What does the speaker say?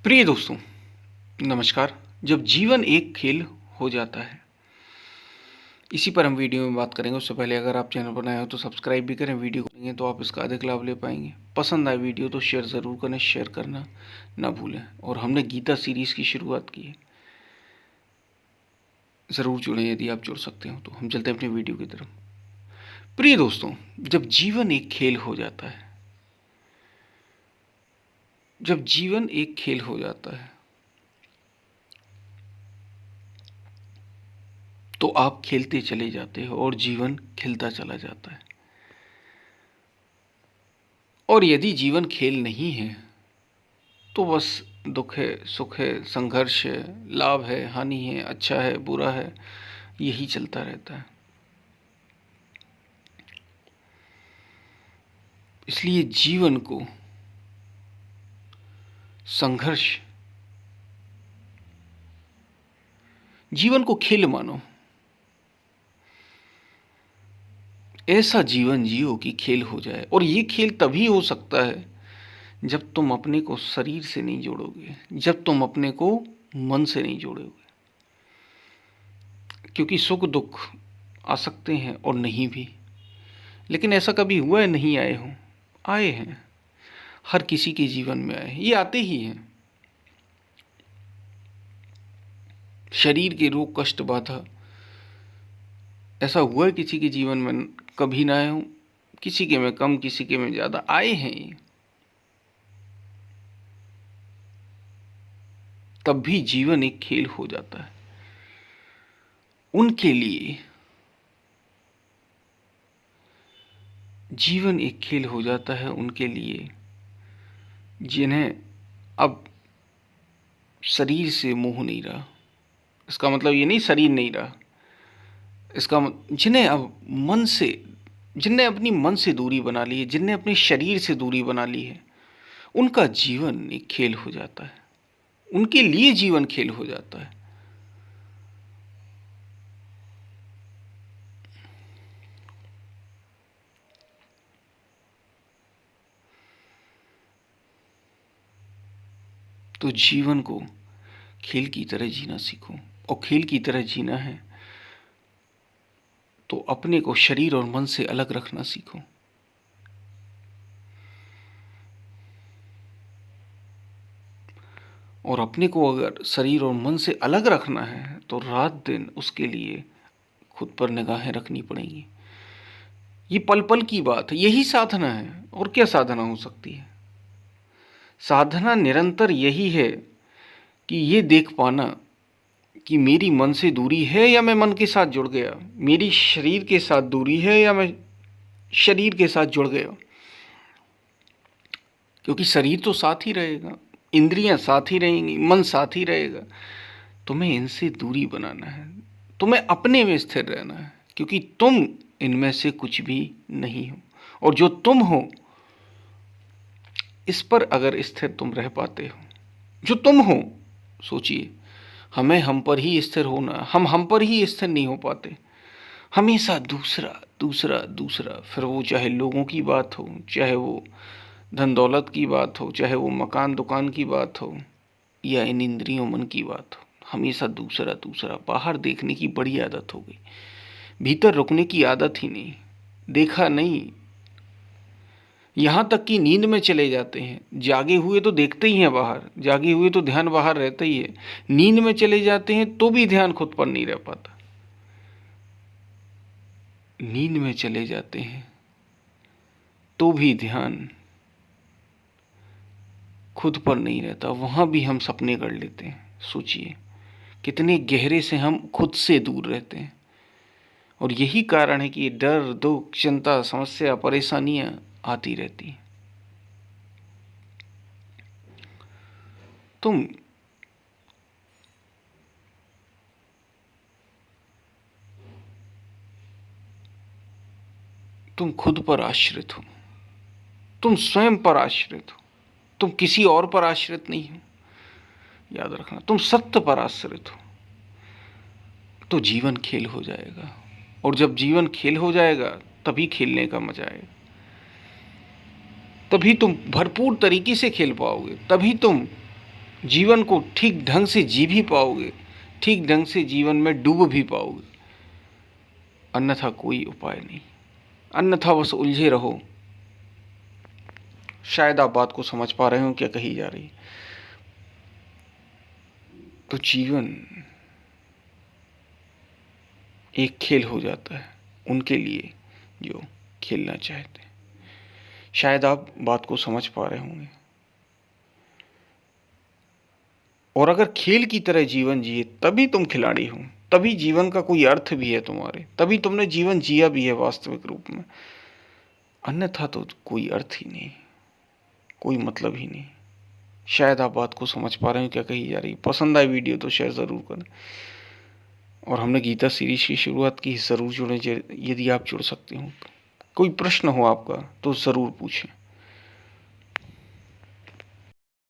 प्रिय दोस्तों, नमस्कार। जब जीवन एक खेल हो जाता है, इसी पर हम वीडियो में बात करेंगे। उससे पहले अगर आप चैनल पर नए हो तो सब्सक्राइब भी करें। वीडियो करेंगे तो आप इसका अधिक लाभ ले पाएंगे। पसंद आए वीडियो तो शेयर ज़रूर करें, शेयर करना ना भूलें। और हमने गीता सीरीज़ की शुरुआत की है, ज़रूर जुड़ें यदि आप जुड़ सकते हो तो। हम चलते हैं अपनी वीडियो की तरफ। प्रिय दोस्तों, जब जीवन एक खेल हो जाता है, जब जीवन एक खेल हो जाता है तो आप खेलते चले जाते हो और जीवन खिलता चला जाता है। और यदि जीवन खेल नहीं है तो बस दुख है, सुख है, संघर्ष है, लाभ है, हानि है, अच्छा है, बुरा है, यही चलता रहता है। इसलिए जीवन को संघर्ष, जीवन को खेल मानो। ऐसा जीवन जियो कि खेल हो जाए। और ये खेल तभी हो सकता है जब तुम अपने को शरीर से नहीं जोड़ोगे, जब तुम अपने को मन से नहीं जोड़ोगे। क्योंकि सुख दुख आ सकते हैं और नहीं भी। लेकिन ऐसा कभी हुआ है नहीं आए हो? आए हैं। हर किसी के जीवन में आए हैं, ये आते ही हैं। शरीर के रोग, कष्ट, बाधा, ऐसा हुआ है किसी के जीवन में कभी ना आए हो? किसी के में कम, किसी के में ज़्यादा आए हैं ये। तब भी जीवन एक खेल हो जाता है उनके लिए। जीवन एक खेल हो जाता है उनके लिए जिन्हें अब शरीर से मोह नहीं रहा। इसका मतलब ये नहीं शरीर नहीं रहा, जिन्हें अब मन से, जिनने अपनी मन से दूरी बना ली है, जिनने अपने शरीर से दूरी बना ली है, उनका जीवन एक खेल हो जाता है। उनके लिए जीवन खेल हो जाता है। तो जीवन को खेल की तरह जीना सीखो। और खेल की तरह जीना है तो अपने को शरीर और मन से अलग रखना सीखो। और अपने को अगर शरीर और मन से अलग रखना है तो रात दिन उसके लिए खुद पर निगाहें रखनी पड़ेंगी। ये पल पल की बात है, यही साधना है। और क्या साधना हो सकती है? साधना निरंतर यही है कि ये देख पाना कि मेरी मन से दूरी है या मैं मन के साथ जुड़ गया, मेरी शरीर के साथ दूरी है या मैं शरीर के साथ जुड़ गया। क्योंकि शरीर तो साथ ही रहेगा, इंद्रियां साथ ही रहेंगी, मन साथ ही रहेगा। तुम्हें इनसे दूरी बनाना है, तुम्हें अपने में स्थिर रहना है। क्योंकि तुम इनमें से कुछ भी नहीं हो। और जो तुम हो इस पर अगर स्थिर तुम रह पाते हो, जो तुम हो, सोचिए, हमें हम पर ही स्थिर होना, हम पर ही स्थिर नहीं हो पाते। हमेशा दूसरा दूसरा दूसरा, फिर वो चाहे लोगों की बात हो, चाहे वो धन दौलत की बात हो, चाहे वो मकान दुकान की बात हो, या इन इंद्रियों मन की बात हो। हमेशा दूसरा दूसरा। बाहर देखने की बड़ी आदत हो गई, भीतर रुकने की आदत ही नहीं। देखा नहीं, यहाँ तक कि नींद में चले जाते हैं। जागे हुए तो देखते ही हैं बाहर, जागे हुए तो ध्यान बाहर रहता ही है। नींद में चले जाते हैं तो भी ध्यान खुद पर नहीं रह पाता। नींद में चले जाते हैं तो भी ध्यान खुद पर नहीं रहता, वहाँ भी हम सपने कर लेते हैं। सोचिए कितने गहरे से हम खुद से दूर रहते हैं। और यही कारण है कि डर, दुख, चिंता, समस्या, परेशानियां आती रहती हैं। तुम तुम खुद पर आश्रित हो, तुम स्वयं पर आश्रित हो, तुम किसी और पर आश्रित नहीं हो। याद रखना, तुम सत्य पर आश्रित हो। तो जीवन खेल हो जाएगा। और जब जीवन खेल हो जाएगा तभी खेलने का मजा आएगा। तभी तुम भरपूर तरीके से खेल पाओगे। तभी तुम जीवन को ठीक ढंग से जी भी पाओगे, ठीक ढंग से जीवन में डूब भी पाओगे, अन्यथा कोई उपाय नहीं। अन्यथा बस उलझे रहो। शायद आप बात को समझ पा रहे हो क्या कही जा रही है। तो जीवन एक खेल हो जाता है उनके लिए जो खेलना चाहते हैं। शायद आप बात को समझ पा रहे होंगे। और अगर खेल की तरह जीवन जिए तभी तुम खिलाड़ी हो, तभी जीवन का कोई अर्थ भी है तुम्हारे, तभी तुमने जीवन जिया भी है वास्तविक रूप में। अन्यथा तो कोई अर्थ ही नहीं, कोई मतलब ही नहीं। शायद आप बात को समझ पा रहे हो क्या कही जा रही है। पसंद आए वीडियो तो शेयर ज़रूर करें। और हमने गीता सीरीज की शुरुआत की, ज़रूर जुड़ें यदि आप जुड़ सकते हो। कोई प्रश्न हो आपका तो ज़रूर पूछें।